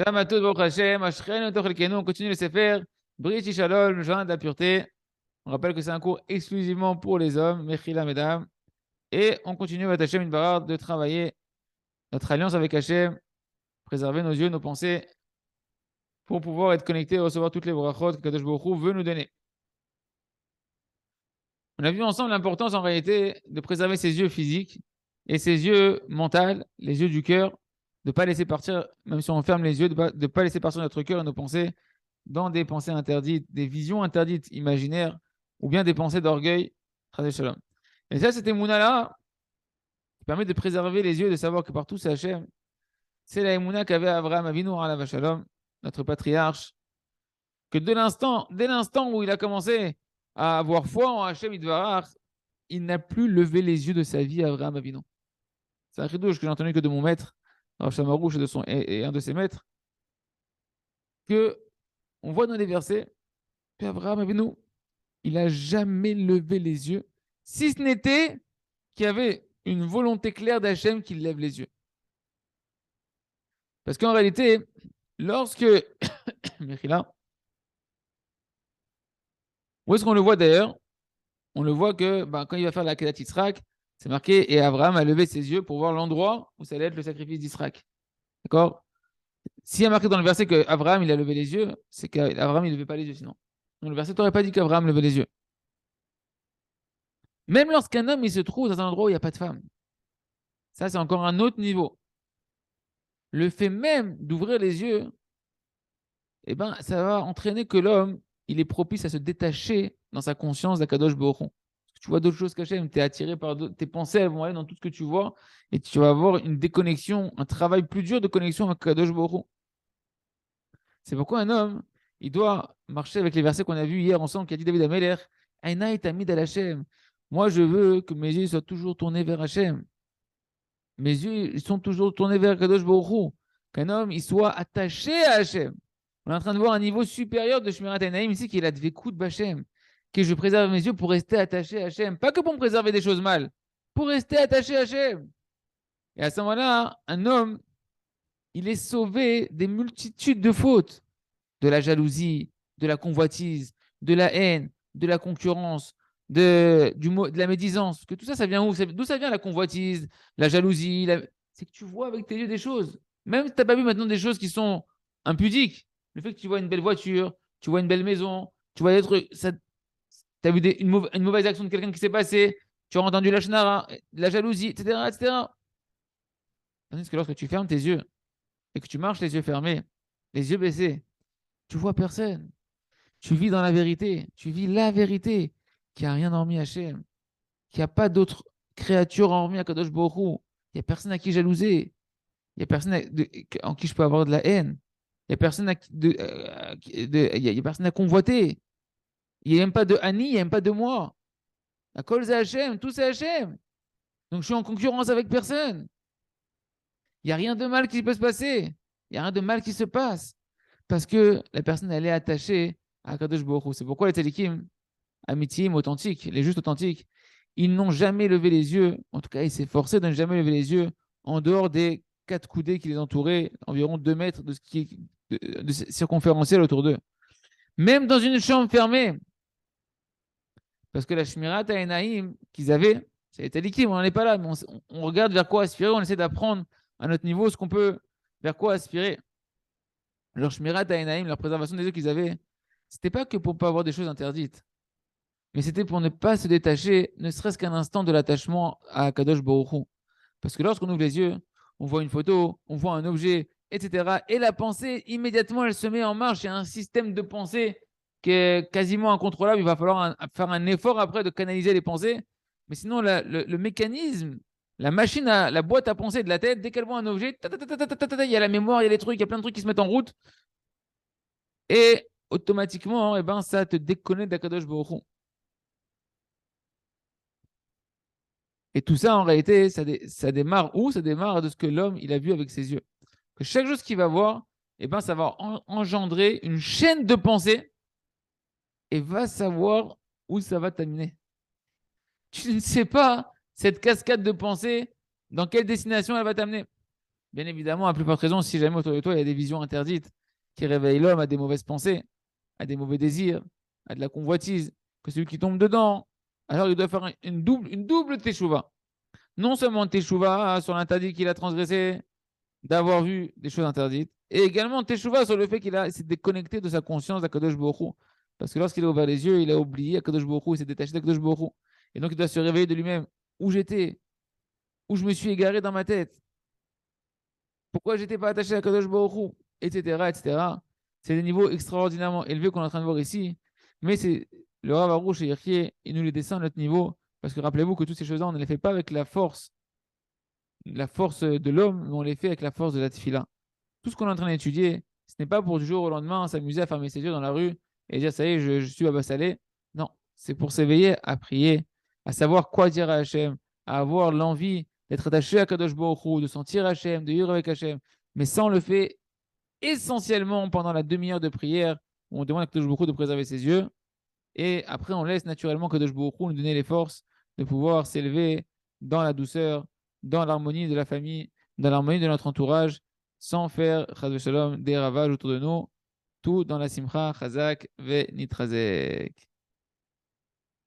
Shalom à tous, Baruch Hashem, Ashreinu Toch Elkeinu. On continue le Sefer, Brit Shalom, le jardin de la pureté. On rappelle que c'est un cours exclusivement pour les hommes, Mechila, mesdames. Et on continue avec Hashem Idbarar de travailler notre alliance avec Hashem, préserver nos yeux, nos pensées, pour pouvoir être connectés et recevoir toutes les brachot que Kadosh Baruch Hu veut nous donner. On a vu ensemble l'importance en réalité de préserver ses yeux physiques et ses yeux mentaux, les yeux du cœur, de ne pas laisser partir, même si on ferme les yeux, de ne pas laisser partir notre cœur et nos pensées dans des pensées interdites, des visions interdites imaginaires, ou bien des pensées d'orgueil. Et ça, cette émouna-là, qui permet de préserver les yeux, de savoir que partout c'est Hachem. C'est la émouna qu'avait Abraham Avinu, alav shalom, notre patriarche, que dès l'instant où il a commencé à avoir foi en Hachem Idvarach, il n'a plus levé les yeux de sa vie à Abraham Avinu. C'est un chidouche que j'ai entendu que de mon maître, Rav Shamarouche et un de ses maîtres, que on voit dans les versets qu'Abraham Avinu, il n'a jamais levé les yeux, si ce n'était qu'il y avait une volonté claire d'Hachem qu'il lève les yeux. Parce qu'en réalité, lorsque Mechila, où est-ce qu'on le voit d'ailleurs? On le voit que quand il va faire la Kedat Yitzhak, c'est marqué et Abraham a levé ses yeux pour voir l'endroit où ça allait être le sacrifice d'Israël. D'accord? S'il y a marqué dans le verset qu'Abraham il a levé les yeux, c'est qu'Abraham il ne levait pas les yeux sinon. Donc le verset n'aurait pas dit qu'Abraham levait les yeux. Même lorsqu'un homme il se trouve dans un endroit où il n'y a pas de femme, ça c'est encore un autre niveau. Le fait même d'ouvrir les yeux, eh ben, ça va entraîner que l'homme il est propice à se détacher dans sa conscience d'Akadosh Baruch Hu. Tu vois d'autres choses qu'Hachem, tu es attiré par tes pensées, elles vont aller dans tout ce que tu vois et tu vas avoir une déconnexion, un travail plus dur de connexion avec Kadosh Baruch Hu. C'est pourquoi un homme, il doit marcher avec les versets qu'on a vus hier ensemble, qui a dit David Ameler, Aina et Amid al Hashem. Moi, je veux que mes yeux soient toujours tournés vers Hachem. Mes yeux ils sont toujours tournés vers Kadosh Baruch Hu. Qu'un homme, il soit attaché à Hachem. On est en train de voir un niveau supérieur de Shmirat Enaim ici, qui est la Dvekout Bachem. Que je préserve mes yeux pour rester attaché à Hachem. Pas que pour me préserver des choses mal, pour rester attaché à Hachem. Et à ce moment-là, un homme, il est sauvé des multitudes de fautes, de la jalousie, de la convoitise, de la haine, de la concurrence, de la médisance. Parce que tout ça, ça vient où? D'où ça vient la convoitise, la jalousie? C'est que tu vois avec tes yeux des choses. Même si tu n'as pas vu maintenant des choses qui sont impudiques. Le fait que tu vois une belle voiture, tu vois une belle maison, tu vois des trucs, ça, tu as vu une mauvaise action de quelqu'un qui s'est passé, tu as entendu la chenara, la jalousie, etc., etc. Tandis que lorsque tu fermes tes yeux et que tu marches les yeux fermés, les yeux baissés, tu vois personne. Tu vis dans la vérité. Tu vis la vérité. Qu'il n'y a rien hormis Hachem. Qu'il n'y a pas d'autre créature hormis Akadosh Baruch Hu. Il n'y a personne à qui jalouser. Il n'y a personne en qui je peux avoir de la haine. Il n'y a personne il y a personne à convoiter. Il n'y a même pas de Annie, il n'y a même pas de moi. La cause c'est Hachem, tout c'est Hachem. Donc je suis en concurrence avec personne. Il n'y a rien de mal qui peut se passer. Il n'y a rien de mal qui se passe. Parce que la personne, elle est attachée à Kadosh Baruch Hu. C'est pourquoi les tzadikim, amitim, authentiques, les justes authentiques, ils n'ont jamais levé les yeux, en tout cas, ils s'efforçaient de ne jamais lever les yeux en dehors des 4 coudées qui les entouraient, environ 2 mètres de ce qui est de circonférentiel autour d'eux. Même dans une chambre fermée, parce que la Shmirat Enaim qu'ils avaient, c'est les tzadikim, on n'en est pas là, mais on regarde vers quoi aspirer, on essaie d'apprendre à notre niveau ce qu'on peut, vers quoi aspirer. Leur Shmirat Enaim, leur préservation des yeux qu'ils avaient, c'était pas que pour pas avoir des choses interdites, mais c'était pour ne pas se détacher, ne serait-ce qu'un instant de l'attachement à Kadosh Baruch Hu. Parce que lorsqu'on ouvre les yeux, on voit une photo, on voit un objet, etc. Et la pensée, immédiatement, elle se met en marche. Il y a un système de pensée qui est quasiment incontrôlable. Il va falloir faire un effort après de canaliser les pensées. Mais sinon, le mécanisme, la machine, la boîte à penser de la tête, dès qu'elle voit un objet, il y a la mémoire, il y a les trucs, il y a plein de trucs qui se mettent en route. Et automatiquement, eh ben, ça te déconnecte d'Akadosh Baruch Hu. Et tout ça, en réalité, ça démarre où? Ça démarre de ce que l'homme il a vu avec ses yeux. Que chaque chose qu'il va voir, eh ben, ça va engendrer une chaîne de pensée et va savoir où ça va t'amener. Tu ne sais pas, cette cascade de pensée, dans quelle destination elle va t'amener. Bien évidemment, à plus forte raison, si jamais autour de toi, il y a des visions interdites qui réveillent l'homme à des mauvaises pensées, à des mauvais désirs, à de la convoitise, que celui qui tombe dedans, alors il doit faire une double teshuva. Non seulement teshuva sur l'interdit qu'il a transgressé, d'avoir vu des choses interdites, et également teshuva sur le fait qu'il s'est déconnecté de sa conscience d'Akadosh Baruch Hu. Parce que lorsqu'il a ouvert les yeux, il a oublié Akadosh Baruch Hu, il s'est détaché d'Akadosh Baruch Hu. Et donc il doit se réveiller de lui-même. Où j'étais, où je me suis égaré dans ma tête, pourquoi j'étais pas attaché à Kadosh Baruch Hu, etc., etc. C'est des niveaux extraordinairement élevés qu'on est en train de voir ici. Mais c'est le Rav Arush et Yerkié, il nous les descend à notre niveau. Parce que rappelez-vous que toutes ces choses-là, on ne les fait pas avec la force de l'homme, mais on les fait avec la force de la tefila. Tout ce qu'on est en train d'étudier, ce n'est pas pour du jour au lendemain s'amuser à fermer ses yeux dans la rue et dire ça y est, je suis Baba Salé. Non, c'est pour s'éveiller à prier, à savoir quoi dire à Hachem, à avoir l'envie d'être attaché à Kadosh Baruch Hu, de sentir Hachem, de vivre avec Hachem. Mais ça, on le fait essentiellement pendant la demi-heure de prière où on demande à Kadosh Baruch Hu de préserver ses yeux. Et après, on laisse naturellement Kadosh Baruch Hu nous donner les forces de pouvoir s'élever dans la douceur, dans l'harmonie de la famille, dans l'harmonie de notre entourage, sans faire, chas v'shalom, des ravages autour de nous, tout dans la simcha, chazak ve nitrazek.